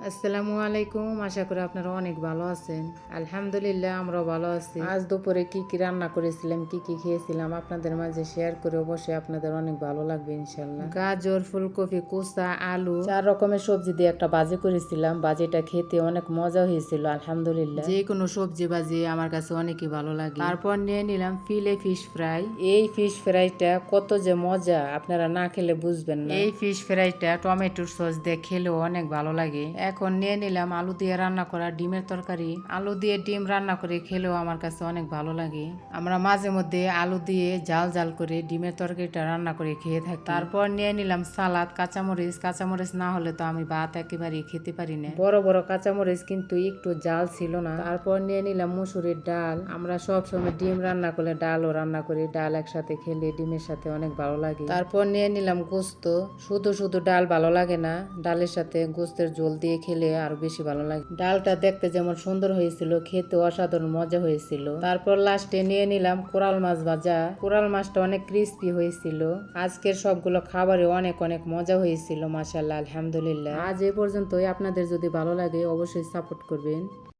আসসালামু আলাইকুম। আশা করি আপনারা অনেক ভালো আছেন। আলহামদুলিল্লাহ আমরাও ভালো আছি। আজ দুপুরে কি কি রান্না করেছিলাম, কি কি খেয়েছিলাম আপনাদের মাঝে শেয়ার করে অবশ্যই আপনাদের অনেক ভালো লাগবে ইনশাল্লাহ। গাজর, ফুলকপি, কোসা, আলু 4 রকমের সবজি দিয়ে একটা ভাজি করেছিলাম। ভাজিটা খেতে অনেক মজা হয়েছিল আলহামদুলিল্লাহ। যে কোনো সবজি ভাজি আমার কাছে অনেকই ভালো লাগে। তারপর নিয়ে নিলাম ফিলে ফিশ ফ্রাই। এই ফিশ ফ্রাইটা কত যে মজা আপনারা না খেলে বুঝবেন না। এই ফিশ ফ্রাইটা টমেটোর সস দিয়ে খেলেও অনেক ভালো লাগে। এখন নিয়ে নিলাম আলু দিয়ে রান্না করা ডিমের তরকারি। আলু দিয়ে ডিম রান্না করে খেলেও আমার কাছে অনেক ভালো লাগে। আমরা মাঝে মধ্যে আলু দিয়ে জাল জাল করে ডিমের তরকারিটা রান্না করে খেয়ে থাকি। তারপর নিয়ে নিলাম সালাদ, কাঁচামরিচ। কাঁচামরিচ না হলে তো আমি ভাত একেবারেই খেতে পারি না। বড় বড় কাঁচামরিচ কিন্তু একটু জাল ছিল না। তারপর নিয়ে নিলাম মুসুরির ডাল। আমরা সব সময় ডিম রান্না করলে ডালও রান্না করি। ডাল একসাথে খেলে ডিমের সাথে অনেক ভালো লাগে। তারপর নিয়ে নিলাম গোস্ত। শুধু শুধু ডাল ভালো লাগে না, ডালের সাথে গোস্তের ঝোল দিয়ে খেলে আরো বেশি ভালো লাগে। ডালটা দেখতে যেমন সুন্দর হয়েছিল, খেতে অসাধারণ মজা হয়েছিল। তারপর লাস্টে নিয়ে নিলাম কোরাল মাছ ভাজা। কোরাল মাছটা অনেক ক্রিস্পি হয়েছিল। আজকের সবগুলো খাবারে অনেক অনেক মজা হয়েছিল মাশাআল্লাহ আলহামদুলিল্লাহ। আজ এ পর্যন্তই। আপনাদের যদি ভালো লাগে অবশ্যই সাপোর্ট করবেন।